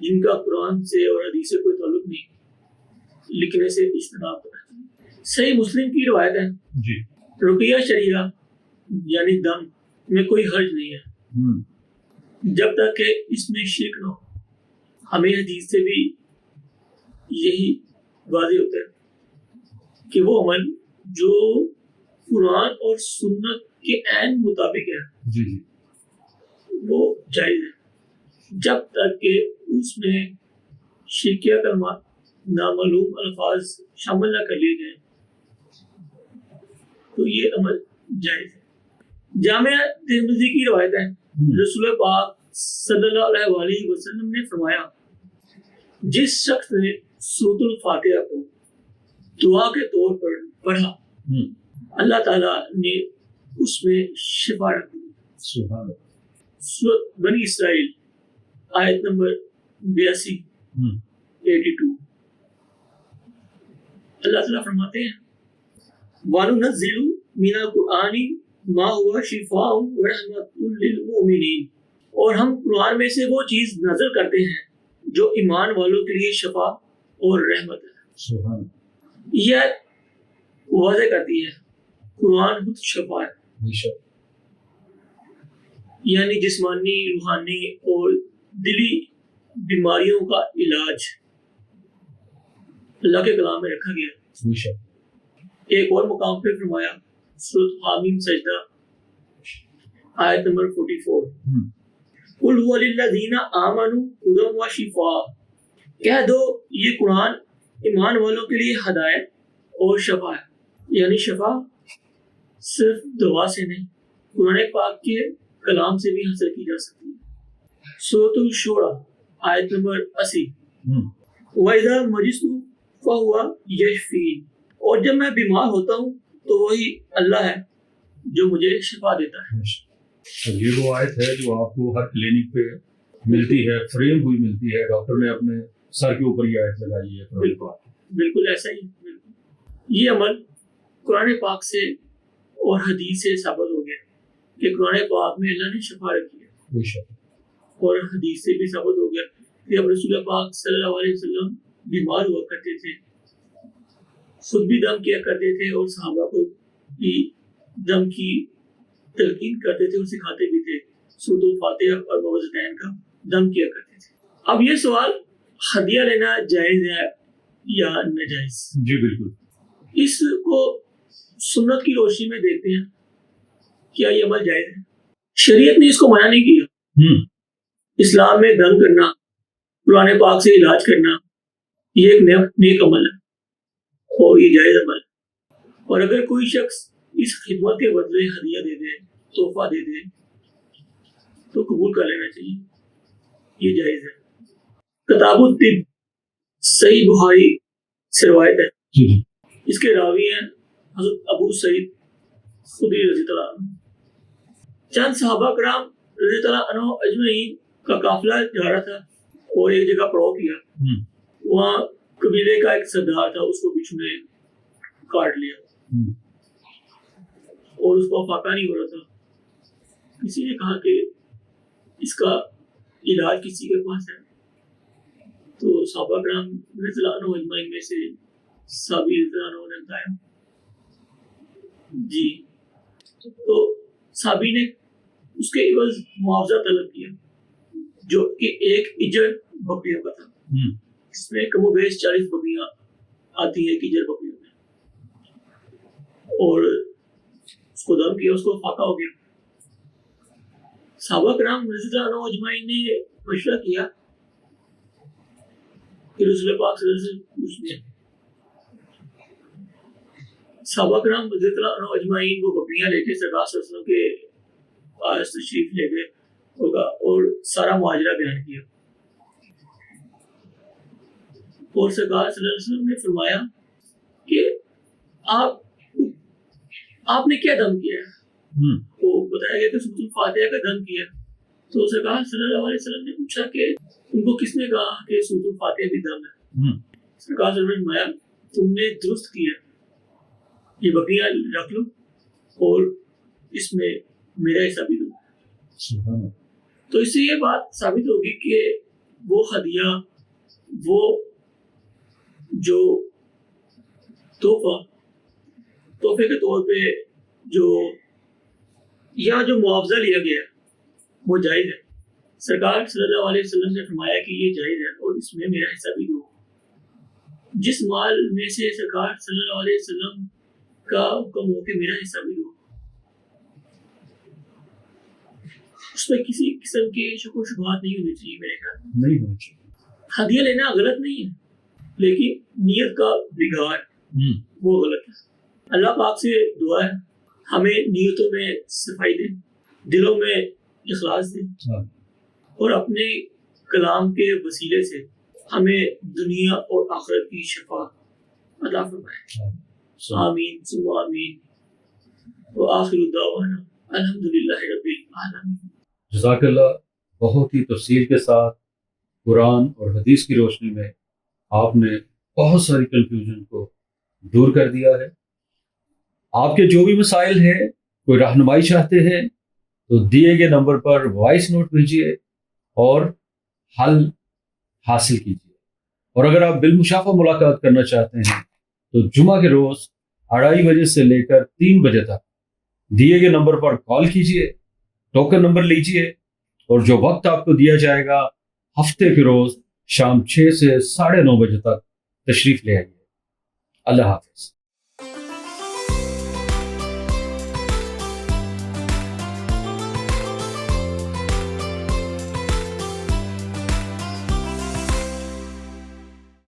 جن کا قرآن سے اور حدیث سے کوئی تعلق نہیں لکھنے سے اجتناب کرنا چاہیے۔ صحیح مسلم کی روایت ہے جی رقیہ شریعہ یعنی دم میں کوئی حرج نہیں ہے جب تک کہ اس میں شرک نہ ہو۔ ہمیں حدیث سے بھی یہی واضح ہوتا ہے کہ وہ عمل جو قرآن اور سنت کے عین مطابق ہے جی جی وہ جائز ہے، جب تک کہ اس میں شرکیہ کلمات نامعلوم الفاظ شامل نہ کر لیے جائیں تو یہ عمل جائز ہے۔ جامعہ ترمذی کی روایت ہے رسول پاک صلی اللہ علیہ وآلہ وسلم نے فرمایا جس شخص نے سورۃ الفاتحہ کو دعا کے طور پر پڑھا اللہ تعالیٰ نے اس میں شفا رکھ دی۔ سبحان اللہ۔ سورۃ بنی اسرائیل آیت نمبر 82 82 اللہ تعالیٰ فرماتے ہیں وَنُنَزِّلُ مِنَ الْقُرْآنِ مَا هُوَ شِفَاءٌ وَرَحْمَةٌ لِّلْمُؤْمِنِينَ، اور ہم قرآن میں سے وہ چیز نازل کرتے ہیں جو ایمان والوں کے لیے شفا اور رحمت ہے۔ سبحان اللہ۔ یہ واضح کرتی ہے قرآن خود شفا ہے، بے شک۔ یعنی جسمانی، روحانی اور دلی بیماریوں کا علاج اللہ کے کلام میں رکھا گیا ہے۔ بے شک۔ ایک اور مقام پہ فرمایا سورۃ حامیم سجدہ آیت نمبر 44 قُلْ هُوَ لِلَّذِينَ آمَنُوا هُدًى وَشِفَاءٌ، کہہ دو یہ قرآن ایمان والوں کے لیے ہدایت اور شفا ہے، یعنی شفا صرف دعا سے نہیں قرآن پاک کے کلام سے بھی حاصل کی جا سکتی ہے۔ سورۃ الشورى آیت نمبر 80 وَإِذَا مَرِضْتُ فَهُوَ يَشْفِينِ، اور جب میں بیمار ہوتا ہوں تو وہی اللہ ہے جو مجھے شفا دیتا ہے۔ اور یہ وہ آیت ہے جو آپ کو ہر کلینک پہ ملتی ہے، فریم ہوئی ملتی ہے، ڈاکٹر نے اپنے سر کے اوپر یہ آیت لگائی ہے۔ بالکل ایسا ہی، بالکل یہ عمل قرآن پاک سے اور حدیث سے ثابت ہو گیا کہ قرآن پاک میں اللہ نے شفا رکھی ہے، بے شک۔ اور حدیث سے بھی ثابت ہو گیا کہ اب رسول پاک صلی اللہ علیہ وسلم بیمار ہوا کرتے تھے، خود بھی دم کیا کرتے تھے اور صحابہ کو بھی دم کی تلقین کرتے تھے اور سکھاتے بھی تھے، سورۃ الفاتحہ اور معوذتین کا دم کیا کرتے تھے۔ اب یہ سوال ہدیہ لینا جائز ہے یا ناجائز؟ جی بالکل۔ اس کو سنت کی روشنی میں دیکھتے ہیں، کیا یہ عمل جائز ہے؟ شریعت نے اس کو منع نہیں کیا۔ اسلام میں دم کرنا، قرآن پاک سے علاج کرنا، یہ ایک نیک عمل ہے اور یہ جائز عمل ہے، اور اگر کوئی شخص اس خدمت کے بدلے ہدیہ دے دے، تحفہ دے دے تو قبول کر لینا چاہیے، یہ جائز ہے۔ کتاب الطب صحیح بخاری سے روایت ہے، اس کے راوی ہیں حضرت ابو سعید خدری رضی اللہ عنہ۔ چند صحابہ کرام رضی اللہ عنہ اجمعین کا قافلہ جا رہا تھا اور ایک جگہ پڑاؤ کیا، وہاں قبیلے کا ایک سردار تھا، اس کو بچھو نے کاٹ لیا اور اس کو افاقہ نہیں ہو رہا تھا۔ کسی نے کہا کہ اس کا علاج کسی کے پاس ہے، تو صحابہ کرام رضی اللہ عنہ اجمعین میں سے صحابی رضی اللہ عنہ نے بتایا جی، تو صحابی نے اس کے عوض معاوضہ طلب کیا جو کہ ایک اجڑ بکریوں کا تھا، اس میں کم و بیش 40 بکریاں آتی ہیں اجڑ بکریوں میں، اور اس کو دم کیا، اس کو فاقہ ہو گیا۔ صحابہ کرام رضی اللہ عنہ اجمعین نے مشورہ کیا کہ رسول پاک صلی اللہ علیہ وسلم پوچھ لیں۔ صحابہ کرام رضی اللہ عنہ اجمعین وہ بکریاں لے کے سرکار صلی اللہ علیہ وسلم کے پاس تشریف لے گئے اور سارا معاجرہ بیان کیا، اور سرکار صلی اللہ علیہ وسلم نے فرمایا کہ آپ نے کیا دم کیا ہے؟ تو بتایا گیا کہ سورۃ الفاتحہ کا دم کیا۔ تو سرکار صلی اللہ علیہ وسلم نے پوچھا کہ ان کو کس نے کہا کہ سورۃ الفاتحہ بھی دم ہے؟ سرکار صلی اللہ علیہ وسلم نے فرمایا تم نے درست کیا، یہ بکریاں رکھ لو اور اس میں میرا حصہ بھی دو۔ تو اس سے یہ بات ثابت ہوگی کہ وہ ہدیہ، وہ جو تحفے کے طور پہ جو معاوضہ لیا گیا وہ جائز ہے. سرکار صلی اللہ علیہ وسلم نے فرمایا کہ یہ جائز ہے اور اس میں میرا حصہ بھی دو. جس مال میں سے سرکار صلی اللہ علیہ وسلم کا حکم ہو کہ میرا حصہ بھی دو، اس میں کسی قسم کے شک و شبہات نہیں ہونی چاہیے. میرے خیال میں نہیں ہونا چاہیے. ہدیہ لینا غلط نہیں ہے، لیکن نیت کا بگاڑ وہ غلط ہے. اللہ پاک سے دعا ہے ہمیں نیتوں میں صفائی دے، دلوں میں اخلاص دے، اور اپنے کلام کے وسیلے سے ہمیں دنیا اور آخرت کی شفا عطا فرمائے. آمین ثم آمین. وآخر دعوانا الحمدللہ رب العالمین. جزاک اللہ. بہت ہی تفصیل کے ساتھ قرآن اور حدیث کی روشنی میں آپ نے بہت ساری کنفیوژن کو دور کر دیا ہے. آپ کے جو بھی مسائل ہیں، کوئی رہنمائی چاہتے ہیں تو دیے گئے نمبر پر وائس نوٹ بھیجیے اور حل حاصل کیجیے. اور اگر آپ بالمشافہ ملاقات کرنا چاہتے ہیں تو جمعہ کے روز 2:30 بجے سے لے کر 3 بجے تک دیے گئے نمبر پر کال کیجیے، ٹوکن نمبر لیجیے، اور جو وقت آپ کو دیا جائے گا ہفتے کے روز شام 6 سے 9:30 بجے تک تشریف لے آئیے. اللہ حافظ.